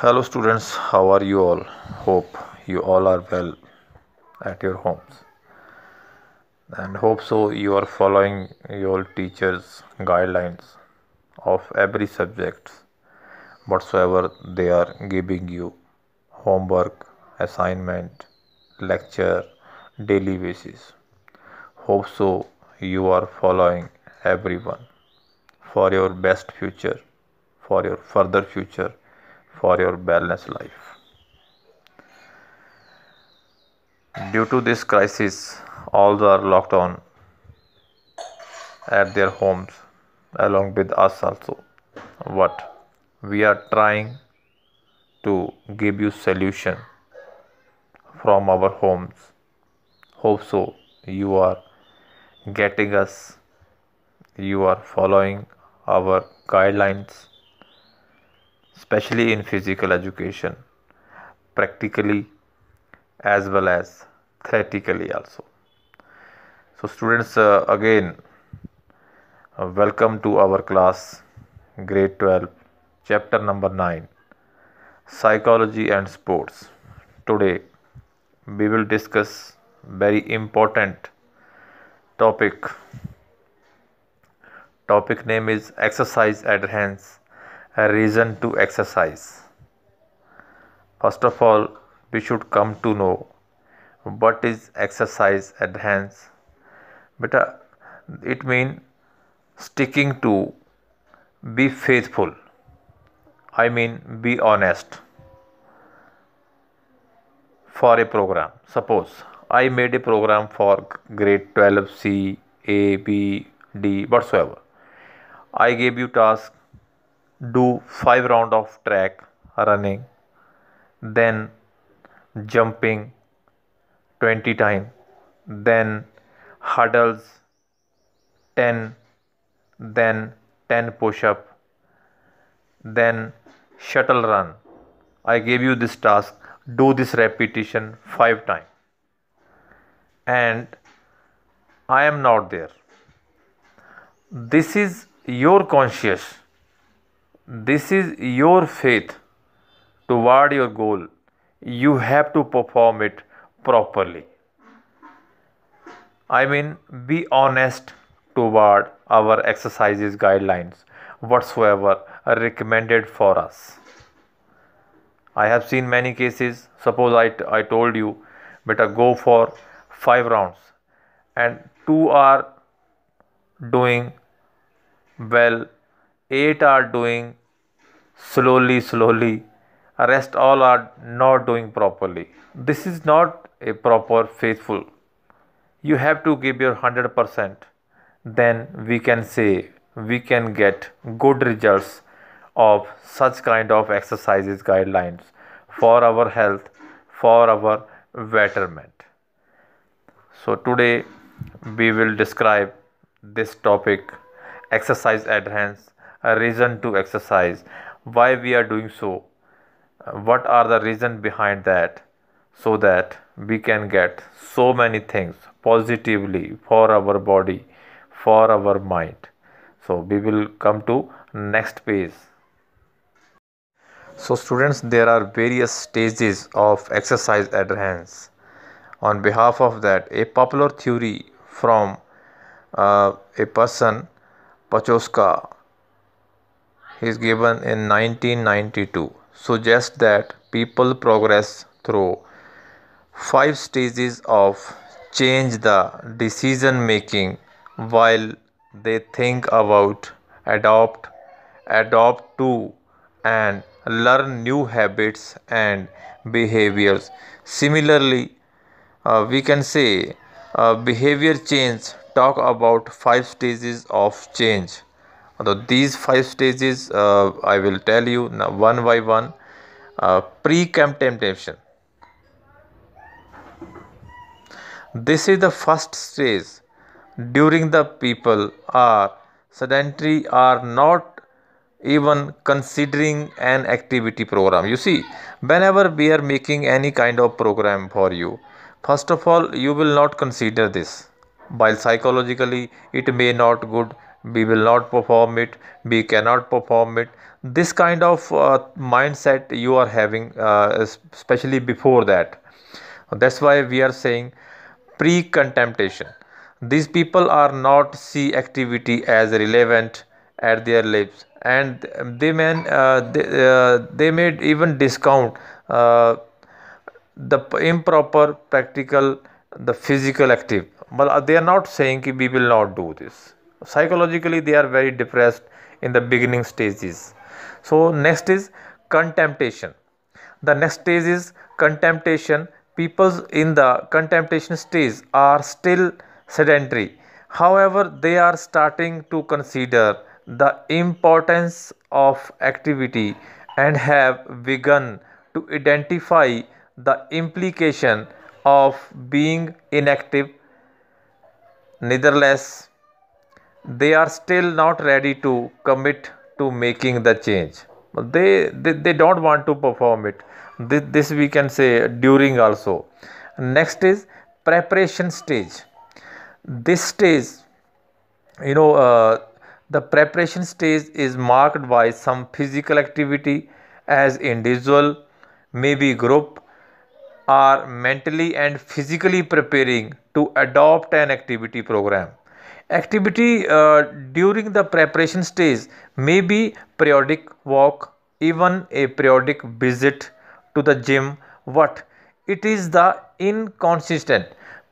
Hello students, how are you all? Hope you all are well at your homes and hope so you are following your teachers' guidelines of every subject whatsoever they are giving you homework, assignment, lecture, daily basis. Hope so you are following everyone for your best future, for your further future, for your balanced life. Due to this crisis, all are locked on at their homes along with us also. What we are trying to give you solution from our homes. Hope so you are getting us, you are following our guidelines, especially in physical education, practically as well as theoretically also. So students, again welcome to our class grade 12 chapter number 9 psychology and sports. Today we will discuss very important topic. Topic name is exercise adherence, a reason to exercise. First of all, we should come to know what is exercise adherence. Beta, it means sticking to, be faithful, I mean be honest for a program. Suppose I made a program for grade 12 C, A, B, D, whatsoever. I gave you task, do 5 round of track running, then jumping 20 times, then hurdles 10, then 10 push up, then shuttle run. I gave you this task, do this repetition 5 times, and I am not there. This is your conscious, this is your faith toward your goal. You have to perform it properly. I mean, be honest toward our exercises guidelines whatsoever are recommended for us. I have seen many cases. Suppose I told you, better go for 5 rounds and 2 are doing well, 8 are doing slowly, rest all are not doing properly. This is not a proper faithful. You have to give your 100%. Then we can say we can get good results of such kind of exercises guidelines for our health, for our betterment. So today we will describe this topic, exercise adherence, a reason to exercise, why we are doing so, what are the reason behind that, so that we can get so many things positively for our body, for our mind. So we will come to next page. So students, there are various stages of exercise adherence. On behalf of that, a popular theory from a person, Pachoska, is given in 1992, suggests that people progress through 5 stages of change the decision making while they think about, adopt to, and learn new habits and behaviors. Similarly, we can say behavior change talk about 5 stages of change. Although these 5 stages I will tell you now one by one. Pre-contemplation. This is the first stage. During the people are sedentary, are not even considering an activity program. You see, whenever we are making any kind of program for you, first of all you will not consider this. While psychologically it may not good, we will not perform it, we cannot perform it. This kind of mindset you are having, especially before that. That's why we are saying pre-contemplation. These people are not see activity as relevant at their lives, and they may even discount uh, the improper practical, the physical active. But they are not saying कि we will not do this. Psychologically they are very depressed in the beginning stages. So next is contemptation. The next stage is contemptation. People in the contemptation stage are still sedentary. However, they are starting to consider the importance of activity and have begun to identify the implication of being inactive. Nevertheless, they are still not ready to commit to making the change. They don't want to perform it. This we can say during also. Next is preparation stage. This stage, you know, the preparation stage is marked by some physical activity as individual, maybe group, are mentally and physically preparing to adopt an activity program. Activity during the preparation stage may be periodic walk, even a periodic visit to the gym. What it is the inconsistent.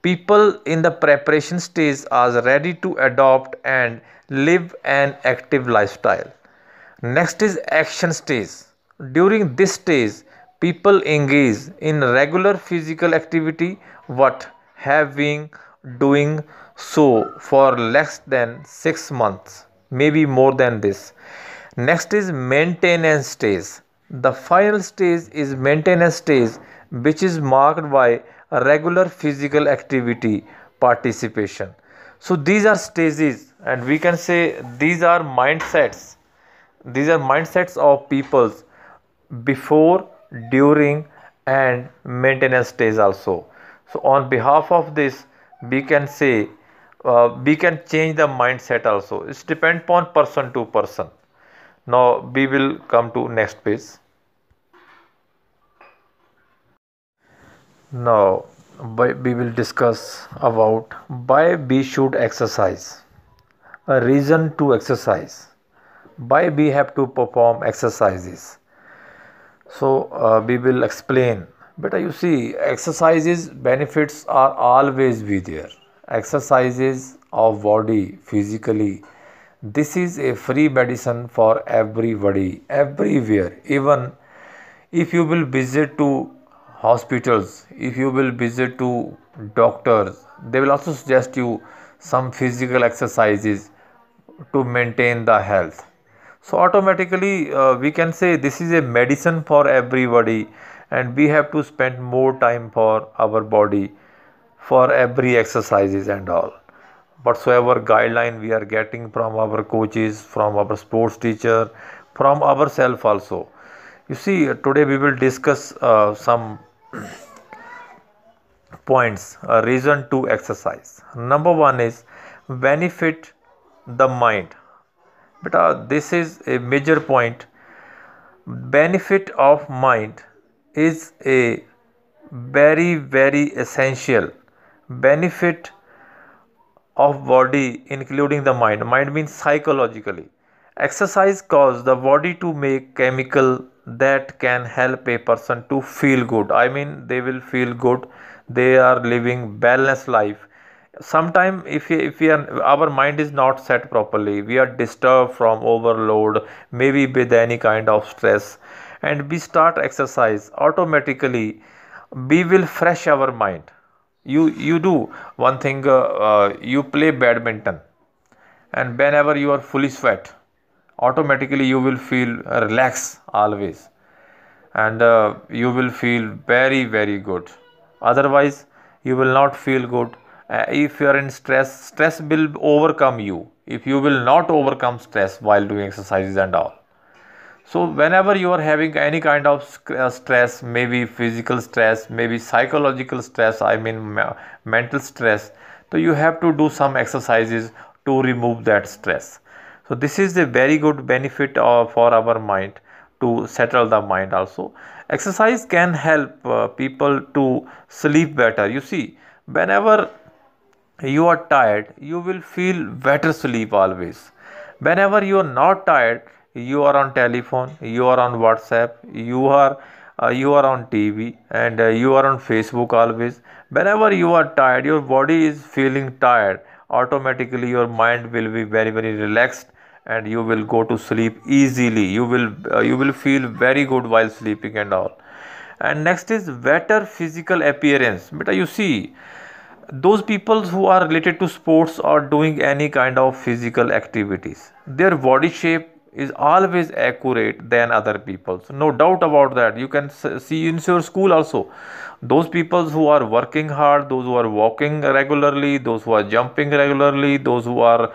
People in the preparation stage are ready to adopt and live an active lifestyle. Next is action stage. During this stage, people engage in regular physical activity what have been doing so for less than 6 months, maybe more than this. Next is maintenance stage. The final stage is maintenance stage, which is marked by regular physical activity participation. So these are stages, and we can say these are mindsets of peoples before, during, and maintenance stage also. So on behalf of this, we can say we can change the mindset also. It's depend upon person to person. Now we will come to next page. Now we will discuss about why we should exercise. A reason to exercise. Why we have to perform exercises. So we will explain. But you see, exercises benefits are always be there. Exercises of body physically. This is a free medicine for everybody, everywhere. Even if you will visit to hospitals, if you will visit to doctors, they will also suggest you some physical exercises to maintain the health. So automatically we can say this is a medicine for everybody, and we have to spend more time for our body for every exercises and all. Whatsoever guideline we are getting from our coaches, from our sports teacher, from ourselves also. You see, today we will discuss some points, a reason to exercise. Number one is benefit the mind. But this is a major point. Benefit of mind is a very essential benefit of body, including the mind. Mind means psychologically. Exercise causes the body to make chemical that can help a person to feel good. I mean, they will feel good, they are living balanced life. Sometimes if we are, our mind is not set properly, we are disturbed from overload, maybe with any kind of stress, and we start exercise, automatically we will fresh our mind. You do one thing, you play badminton, and whenever you are fully sweat, automatically you will feel relaxed always, and you will feel very good. Otherwise you will not feel good. If you are in stress, stress will overcome you if you will not overcome stress while doing exercises and all. So whenever you are having any kind of stress, maybe physical stress, maybe psychological stress, I mean mental stress, so you have to do some exercises to remove that stress. So this is a very good benefit for our mind, to settle the mind also. Exercise can help people to sleep better. You see, whenever you are tired, you will feel better sleep always. Whenever you are not tired, you are on telephone, you are on WhatsApp, you are on TV, and you are on Facebook always. Whenever you are tired, your body is feeling tired, automatically your mind will be very very relaxed, and you will go to sleep easily. You will feel very good while sleeping and all. And next is better physical appearance. But you see, those people who are related to sports or doing any kind of physical activities, their body shape is always accurate than other people. So no doubt about that. You can see in your school also, those people who are working hard, those who are walking regularly, those who are jumping regularly, those who are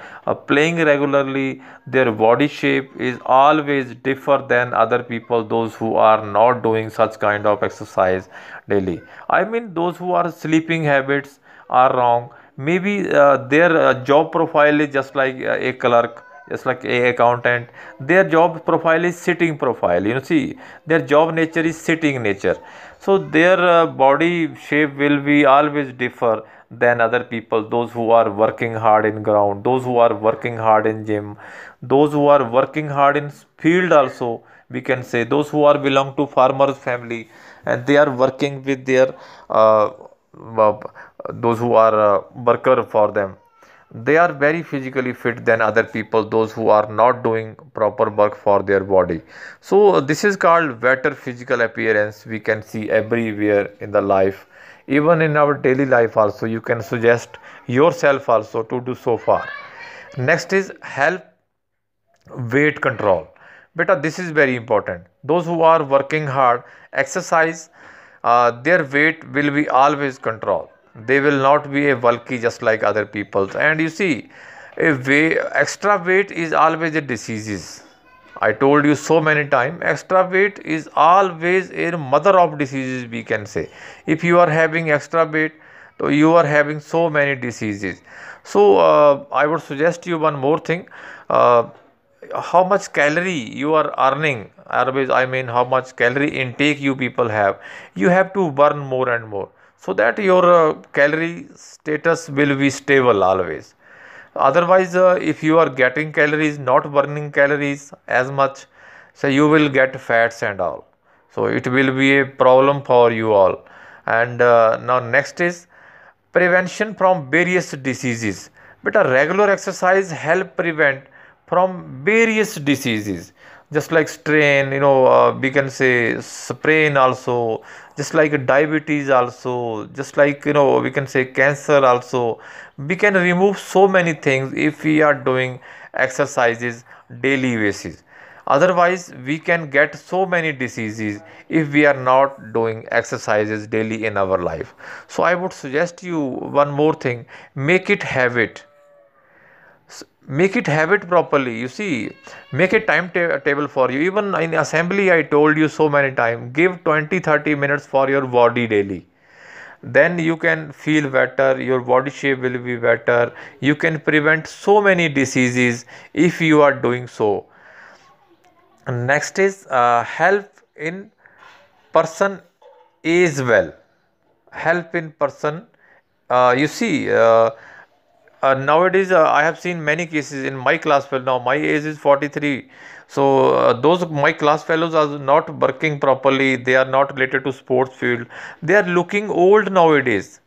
playing regularly, their body shape is always differ than other people, those who are not doing such kind of exercise daily. I mean, those who are sleeping habits are wrong. Maybe their job profile is just like a clerk, just like a accountant. Their job profile is sitting profile. You know, see, their job nature is sitting nature. So their body shape will be always differ than other people. Those who are working hard in ground, those who are working hard in gym, those who are working hard in field also. We can say those who are belong to farmers family, and they are working with their uh, those who are worker for them, they are very physically fit than other people, those who are not doing proper work for their body. So this is called better physical appearance. We can see everywhere in the life, even in our daily life also. You can suggest yourself also to do so far. Next is help weight control. Beta, this is very important. Those who are working hard, exercise, their weight will be always controlled. They will not be a bulky just like other people. And you see, extra weight is always a diseases. I told you so many times, extra weight is always a mother of diseases, we can say. If you are having extra weight, so you are having so many diseases. So I would suggest you one more thing. Uh, how much calorie you are earning, always, I mean, how much calorie intake you people have, you have to burn more and more, so that your calorie status will be stable always. Otherwise, if you are getting calories, not burning calories as much, so you will get fats and all. So it will be a problem for you all. And now next is prevention from various diseases. But a regular exercise help prevent from various diseases, just like strain, we can say sprain also, just like diabetes also, just like, we can say cancer also. We can remove so many things if we are doing exercises daily basis. Otherwise, we can get so many diseases if we are not doing exercises daily in our life. So I would suggest you one more thing: make it habit. Make it habit properly. You see, make a table for you. Even in assembly, I told you so many times, give 20-30 minutes for your body daily. Then you can feel better, your body shape will be better. You can prevent so many diseases if you are doing so. Next is help in person age well. Help in person. You see, nowadays I have seen many cases in my class fellow. Now my age is 43. So those my class fellows are not working properly. They are not related to sports field. They are looking old nowadays.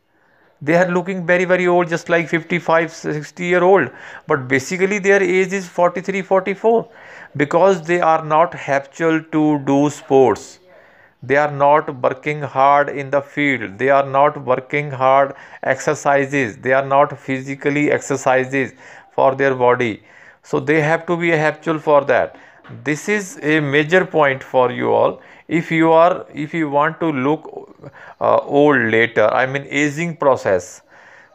They are looking very very old, just like 55 60-year old, but basically their age is 43 44, because they are not habitual to do sports. They are not working hard in the field, they are not working hard exercises, they are not physically exercises for their body. So they have to be habitual for that. This is a major point for you all. If you want to look old later, I mean aging process,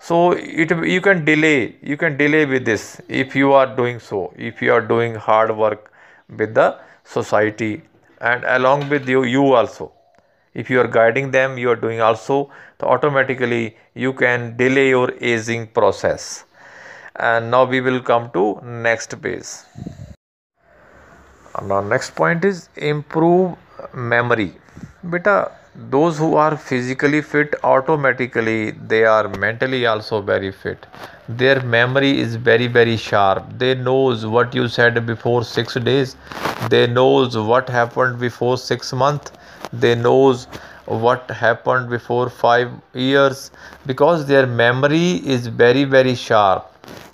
so you can delay with this if you are doing so, if you are doing hard work with the society, and along with you also, if you are guiding them, you are doing also, so automatically you can delay your aging process. And now we will come to next page. Now next point is improve memory. Beta, those who are physically fit automatically they are mentally also very fit. Their memory is very sharp. They knows what you said before 6 days. They knows what happened before 6 months. They knows what happened before 5 years, because their memory is very sharp.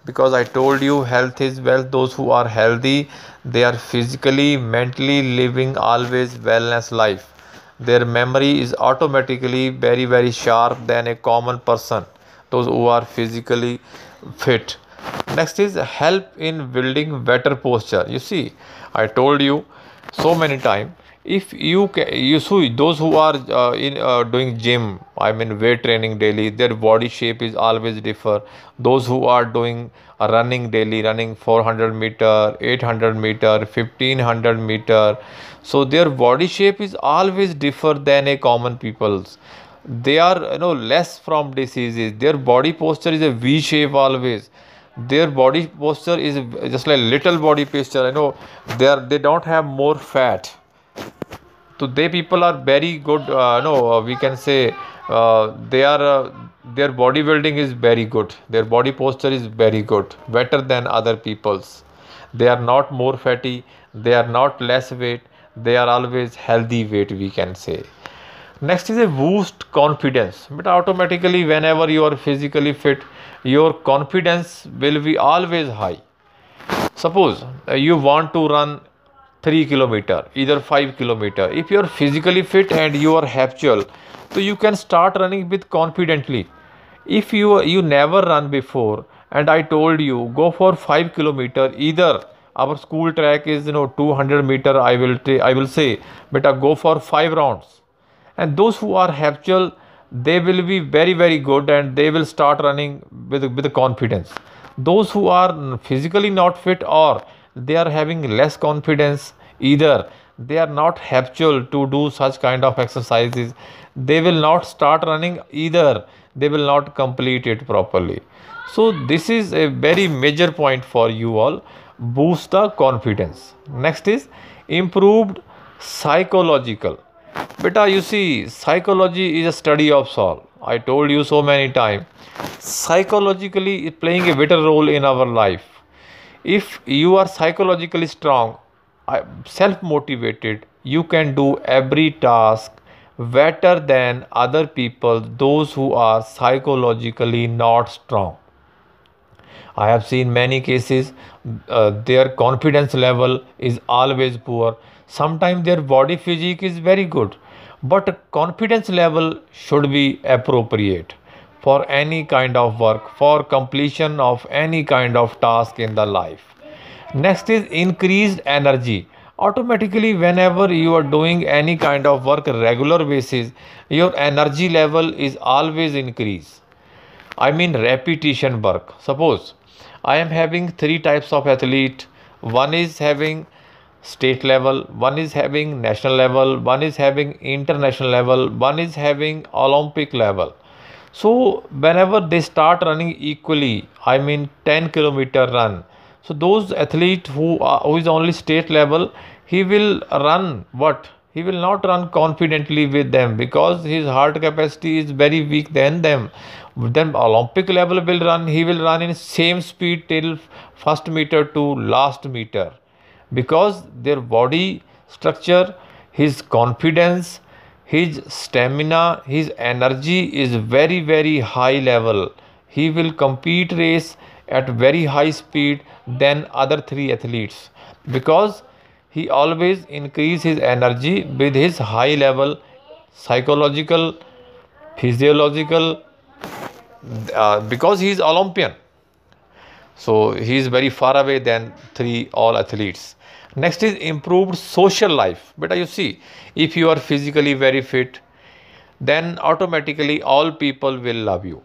Because I told you health is wealth. Those who are healthy, they are physically mentally living always wellness life. Their memory is automatically very sharp than a common person, those who are physically fit. Next is help in building better posture. You see, I told you so many times, if you see those who are in doing gym, I mean weight training daily, their body shape is always differ. Those who are doing running daily, running 400 meter, 800 meter, 1500 meter, so their body shape is always differ than a common people's. They are less from diseases. Their body posture is a V shape always. Their body posture is just like little body posture. They don't have more fat. So they people are very good. No, we can say they are their bodybuilding is very good. Their body posture is very good, better than other people's. They are not more fatty. They are not less weight. They are always healthy weight, we can say. Next is a boost confidence. But automatically, whenever you are physically fit, your confidence will be always high. Suppose you want to run 3 kilometer, either 5 kilometer. If you are physically fit and you are habitual, so you can start running with confidently. If you never run before, and I told you go for 5 kilometer, either our school track is 200 meter. I will say, beta go for 5 rounds. And those who are habitual, they will be very good and they will start running with confidence. Those who are physically not fit, or they are having less confidence, either they are not habitual to do such kind of exercises, they will not start running, either they will not complete it properly. So this is a very major point for you all. Boost the confidence. Next is improved psychological. Beta, you see, psychology is a study of soul. I told you so many times. Psychologically, it playing a better role in our life. If you are psychologically strong, self-motivated, you can do every task better than other people, those who are psychologically not strong. I have seen many cases, their confidence level is always poor. Sometimes their body physique is very good, but confidence level should be appropriate for any kind of work, for completion of any kind of task in the life. Next is increased energy. Automatically, whenever you are doing any kind of work regular basis, your energy level is always increased. I mean repetition work. Suppose I am having three types of athlete. One is having state level, one is having national level, one is having international level, one is having Olympic level. So whenever they start running equally, I mean 10 kilometer run. So those athlete who is only state level, he will run what? He will not run confidently with them because his heart capacity is very weak than them. Then Olympic level will run, he will run in same speed till first meter to last meter, because their body structure, his confidence, his stamina, his energy is very high level. He will compete race at very high speed than other three athletes, because he always increase his energy with his high level psychological, physiological, because he is Olympian. So he is very far away than three all athletes. Next is improved social life. But you see, if you are physically very fit, then automatically all people will love you,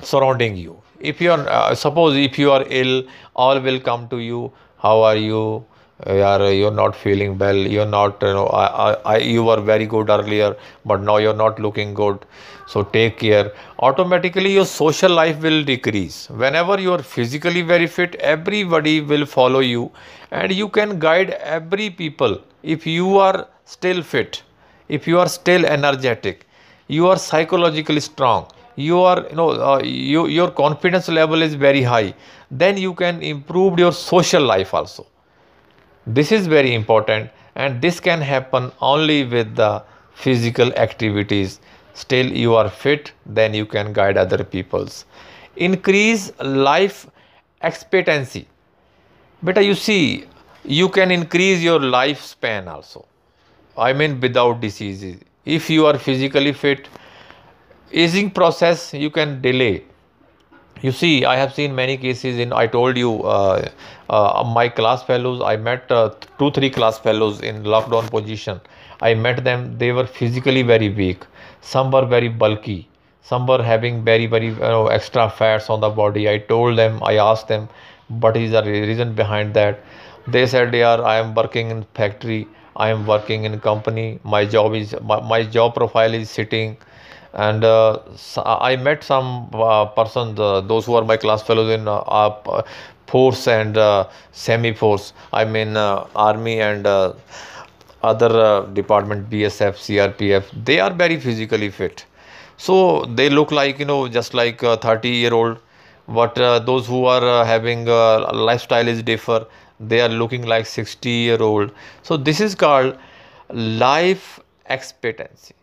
surrounding you. If you are suppose if you are ill, all will come to you. How are you? You're not feeling well, you're not, you were very good earlier, but now you're not looking good, so take care. Automatically your social life will decrease. Whenever you are physically very fit, everybody will follow you, and you can guide every people. If you are still fit, if you are still energetic, you are psychologically strong, you are, your confidence level is very high, then you can improve your social life also. This is very important, and this can happen only with the physical activities. Still, you are fit, then you can guide other people's. Increase life expectancy. Beta, you see, you can increase your lifespan also. I mean, without diseases. If you are physically fit, aging process you can delay. You see, I have seen many cases in, I told you, my class fellows, I met two, three class fellows in lockdown position. I met them, they were physically very weak. Some were very bulky. Some were having very, very extra fats on the body. I told them, I asked them, what is the reason behind that? They said, yeah, I am working in factory. I am working in company. My job profile is sitting, and I met some persons, those who are my class fellows in force and semi force. I mean, army and other department, BSF, CRPF. They are very physically fit, so they look like, just like 30-year-old. But those who are having lifestyle is differ. They are looking like 60-year-old. So this is called life expectancy.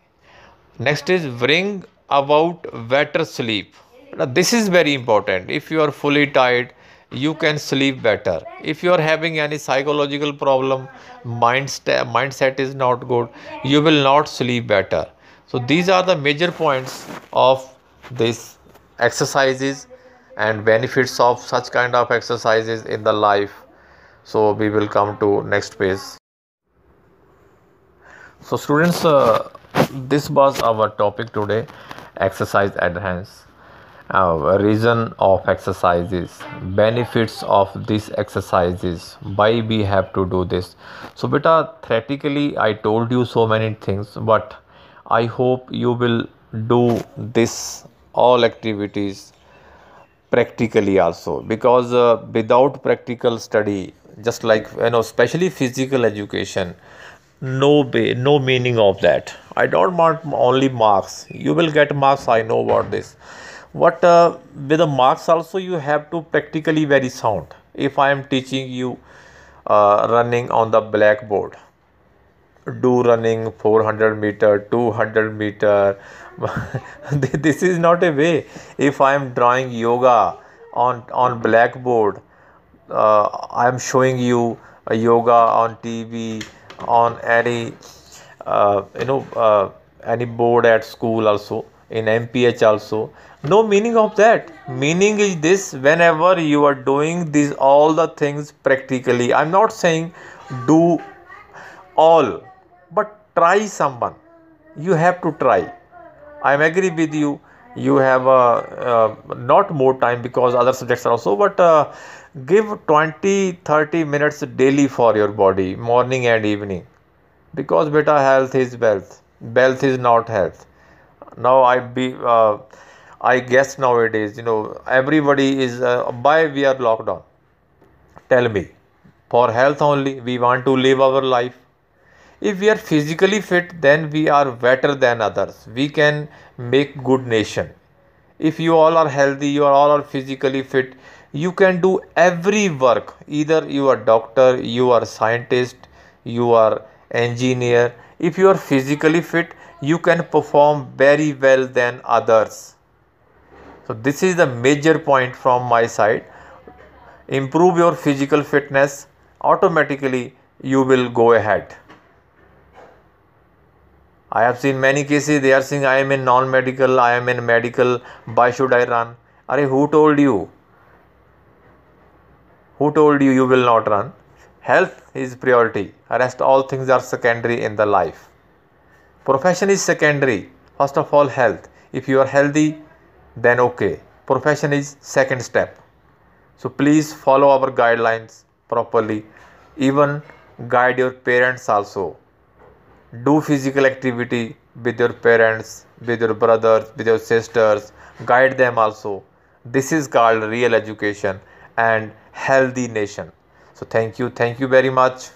Next is bring about better sleep. Now, this is very important. If you are fully tired, you can sleep better. If you are having any psychological problem, mindset is not good, you will not sleep better. So these are the major points of this exercises and benefits of such kind of exercises in the life. So we will come to next page. So students, this was our topic today, exercise enhance. Reason of exercises, benefits of these exercises, why we have to do this. So beta, theoretically I told you so many things, but I hope you will do this all activities practically also, because without practical study, just like, especially physical education, no meaning of that. I don't want only marks. You will get marks, I know about this, but with the marks also you have to practically very sound. If I am teaching you running on the blackboard, do running 400-meter, 200-meter, this is not a way. If I am drawing yoga on blackboard, I am showing you a yoga on TV, on any any board at school also, in MPH also. No meaning of that. Meaning is this: whenever you are doing these all the things practically, I'm not saying do all, but try someone. You have to try. I am agree with you. You have not more time because other subjects are also, but give 20-30 minutes daily for your body, morning and evening, because beta, health is wealth. Wealth is not health. Now I guess nowadays, everybody is why we are locked down. Tell me, for health only. We want to live our life. If we are physically fit, then we are better than others. We can make good nation. If you all are healthy, you are all are physically fit, you can do every work. Either you are doctor, you are scientist, you are engineer. If you are physically fit, you can perform very well than others. So this is the major point from my side. Improve your physical fitness, automatically you will go ahead. I have seen many cases, they are saying, I am in non-medical, I am in medical, why should I run? Are who told you? Who told you will not run? Health is priority. Rest all things are secondary in the life. Profession is secondary. First of all, health. If you are healthy, then okay. Profession is second step. So please follow our guidelines properly. even guide your parents also. Do physical activity with your parents, with your brothers, with your sisters. Guide them also. This is called real education and healthy nation. So thank you very much.